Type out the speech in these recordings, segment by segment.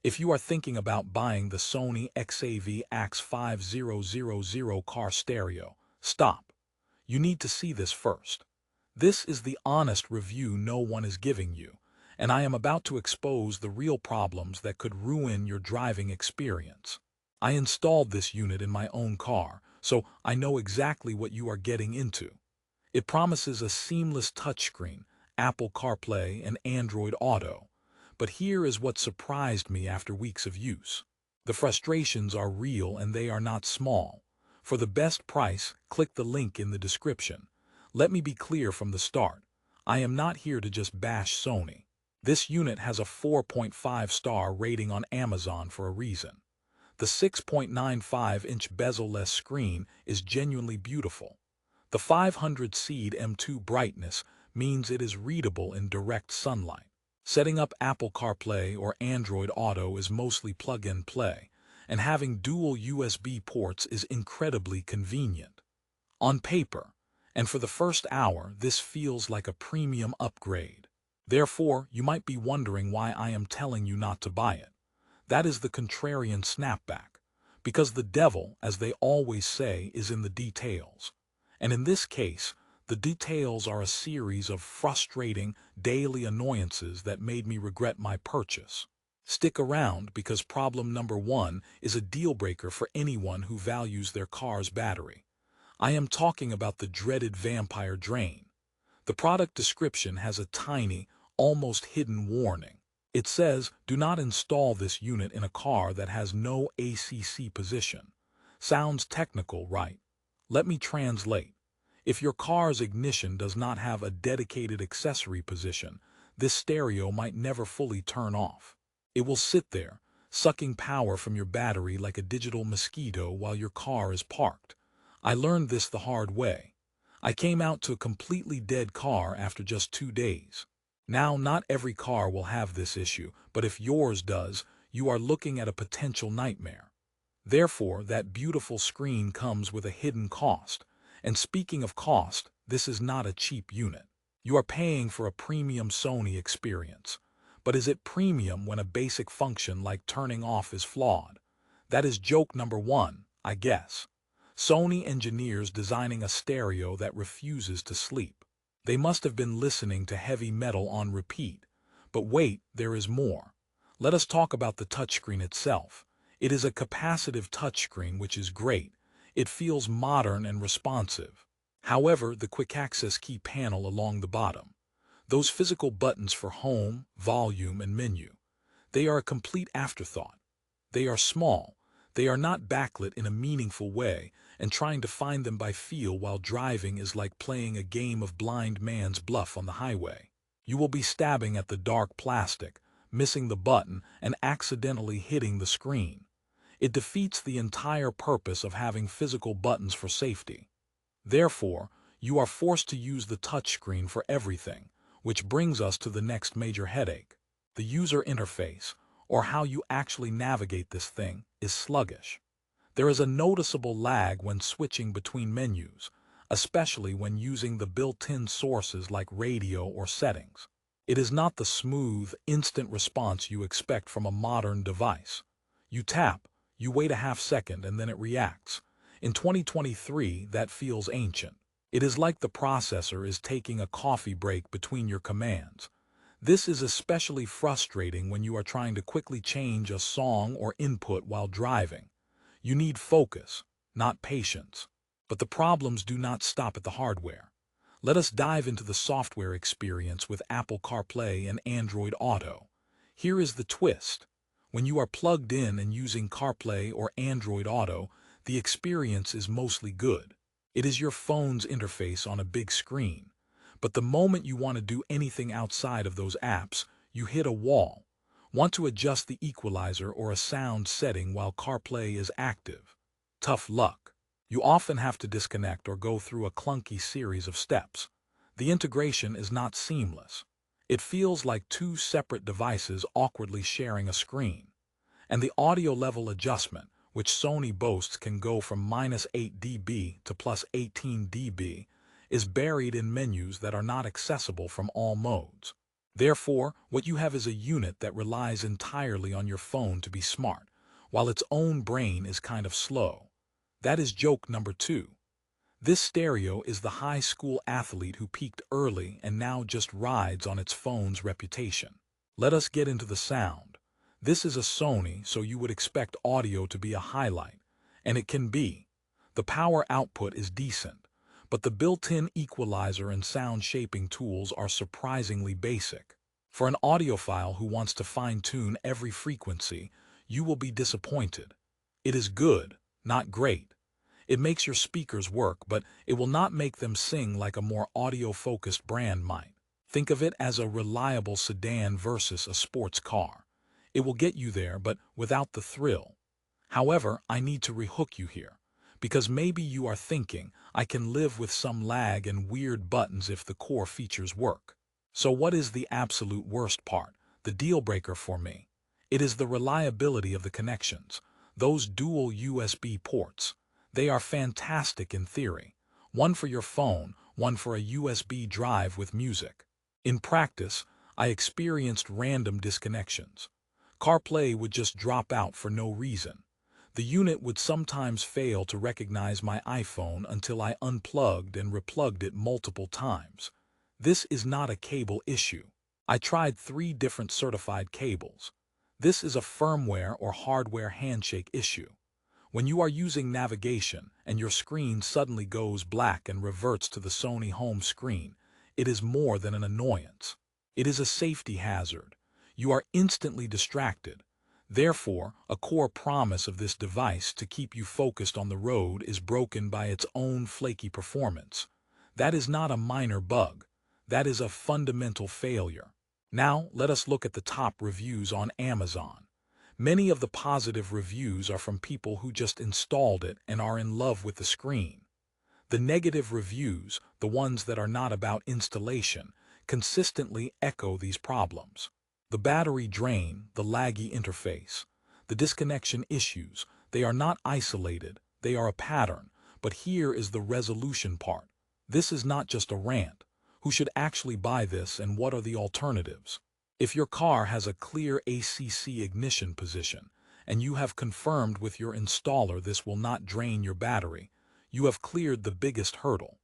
If you are thinking about buying the Sony XAV-AX5000 car stereo, stop. You need to see this first. This is the honest review no one is giving you, and I am about to expose the real problems that could ruin your driving experience. I installed this unit in my own car, so I know exactly what you are getting into. It promises a seamless touchscreen, Apple CarPlay, and Android Auto. But here is what surprised me after weeks of use. The frustrations are real and they are not small. For the best price, click the link in the description. Let me be clear from the start. I am not here to just bash Sony. This unit has a 4.5-star rating on Amazon for a reason. The 6.95-inch bezel-less screen is genuinely beautiful. The 500 seed M2 brightness means it is readable in direct sunlight. Setting up Apple CarPlay or Android Auto is mostly plug-and-play, and having dual USB ports is incredibly convenient. On paper, and for the first hour, this feels like a premium upgrade. Therefore, you might be wondering why I am telling you not to buy it. That is the contrarian snapback, because the devil, as they always say, is in the details. And in this case, the details are a series of frustrating, daily annoyances that made me regret my purchase. Stick around because problem number 1 is a deal-breaker for anyone who values their car's battery. I am talking about the dreaded vampire drain. The product description has a tiny, almost hidden warning. It says, "Do not install this unit in a car that has no ACC position." Sounds technical, right? Let me translate. If your car's ignition does not have a dedicated accessory position, this stereo might never fully turn off. It will sit there, sucking power from your battery like a digital mosquito while your car is parked. I learned this the hard way. I came out to a completely dead car after just 2 days. Now, not every car will have this issue, but if yours does, you are looking at a potential nightmare. Therefore, that beautiful screen comes with a hidden cost. And speaking of cost, this is not a cheap unit. You are paying for a premium Sony experience. But is it premium when a basic function like turning off is flawed? That is joke number 1, I guess. Sony engineers designing a stereo that refuses to sleep. They must have been listening to heavy metal on repeat. But wait, there is more. Let us talk about the touchscreen itself. It is a capacitive touchscreen, which is great. It feels modern and responsive. However, the quick access key panel along the bottom, those physical buttons for home, volume, and menu, they are a complete afterthought. They are small, they are not backlit in a meaningful way, and trying to find them by feel while driving is like playing a game of blind man's bluff on the highway. You will be stabbing at the dark plastic, missing the button, and accidentally hitting the screen. It defeats the entire purpose of having physical buttons for safety. Therefore, you are forced to use the touchscreen for everything, which brings us to the next major headache. The user interface, or how you actually navigate this thing, is sluggish. There is a noticeable lag when switching between menus, especially when using the built-in sources like radio or settings. It is not the smooth, instant response you expect from a modern device. You tap, you wait a half second, and then it reacts. In 2023, that feels ancient. It is like the processor is taking a coffee break between your commands. This is especially frustrating when you are trying to quickly change a song or input while driving. You need focus, not patience. But the problems do not stop at the hardware. Let us dive into the software experience with Apple CarPlay and Android Auto. Here is the twist. When you are plugged in and using CarPlay or Android Auto, the experience is mostly good. It is your phone's interface on a big screen. But the moment you want to do anything outside of those apps, you hit a wall. Want to adjust the equalizer or a sound setting while CarPlay is active? Tough luck. You often have to disconnect or go through a clunky series of steps. The integration is not seamless. It feels like 2 separate devices awkwardly sharing a screen. And the audio level adjustment, which Sony boasts can go from -8 dB to +18 dB, is buried in menus that are not accessible from all modes. Therefore, what you have is a unit that relies entirely on your phone to be smart, while its own brain is kind of slow. That is joke number 2. This stereo is the high school athlete who peaked early and now just rides on its phone's reputation. Let us get into the sound. This is a Sony, so you would expect audio to be a highlight, and it can be. The power output is decent, but the built-in equalizer and sound shaping tools are surprisingly basic. For an audiophile who wants to fine-tune every frequency, you will be disappointed. It is good, not great. It makes your speakers work, but it will not make them sing like a more audio-focused brand might. Think of it as a reliable sedan versus a sports car. It will get you there, but without the thrill. However, I need to rehook you here, because maybe you are thinking, I can live with some lag and weird buttons if the core features work. So what is the absolute worst part, the deal breaker for me? It is the reliability of the connections, those dual USB ports. They are fantastic in theory, one for your phone, one for a USB drive with music. In practice, I experienced random disconnections. CarPlay would just drop out for no reason. The unit would sometimes fail to recognize my iPhone until I unplugged and replugged it multiple times. This is not a cable issue. I tried 3 different certified cables. This is a firmware or hardware handshake issue. When you are using navigation and your screen suddenly goes black and reverts to the Sony home screen, it is more than an annoyance. It is a safety hazard. You are instantly distracted. Therefore, a core promise of this device to keep you focused on the road is broken by its own flaky performance. That is not a minor bug. That is a fundamental failure. Now, let us look at the top reviews on Amazon. Many of the positive reviews are from people who just installed it and are in love with the screen. The negative reviews, the ones that are not about installation, consistently echo these problems. The battery drain, the laggy interface, the disconnection issues, they are not isolated, they are a pattern, but here is the resolution part. This is not just a rant. Who should actually buy this and what are the alternatives? If your car has a clear ACC ignition position, and you have confirmed with your installer this will not drain your battery, you have cleared the biggest hurdle.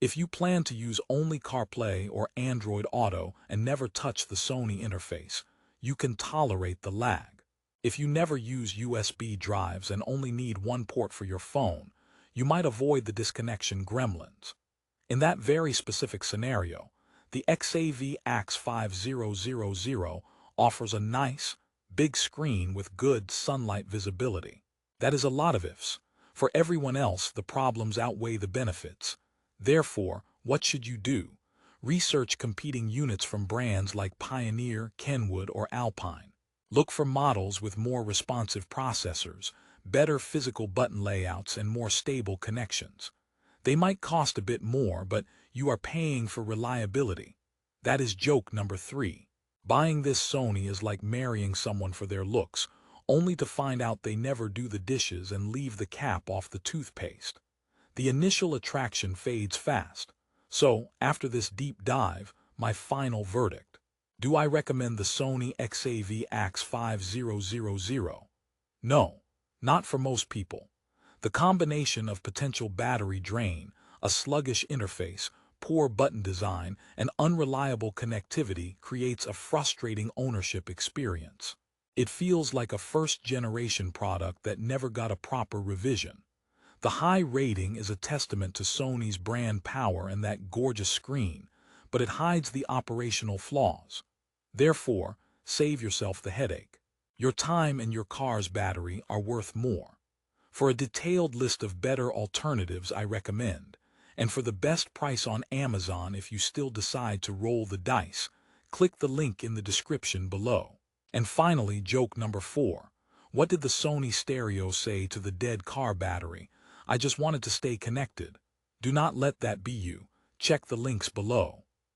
If you plan to use only CarPlay or Android Auto and never touch the Sony interface, you can tolerate the lag. If you never use USB drives and only need one port for your phone, you might avoid the disconnection gremlins. In that very specific scenario, the XAV-AX5000 offers a nice, big screen with good sunlight visibility. That is a lot of ifs. For everyone else, the problems outweigh the benefits. Therefore, what should you do? Research competing units from brands like Pioneer, Kenwood, or Alpine. Look for models with more responsive processors, better physical button layouts, and more stable connections. They might cost a bit more, but you are paying for reliability. That is joke number 3. Buying this Sony is like marrying someone for their looks, only to find out they never do the dishes and leave the cap off the toothpaste. The initial attraction fades fast. So, after this deep dive, my final verdict. Do I recommend the Sony XAV-AX5000? No, not for most people. The combination of potential battery drain, a sluggish interface, poor button design, and unreliable connectivity creates a frustrating ownership experience. It feels like a first-generation product that never got a proper revision. The high rating is a testament to Sony's brand power and that gorgeous screen, but it hides the operational flaws. Therefore, save yourself the headache. Your time and your car's battery are worth more. For a detailed list of better alternatives, I recommend, and for the best price on Amazon if you still decide to roll the dice, click the link in the description below. And finally, joke number 4. What did the Sony stereo say to the dead car battery? I just wanted to stay connected. Do not let that be you. Check the links below.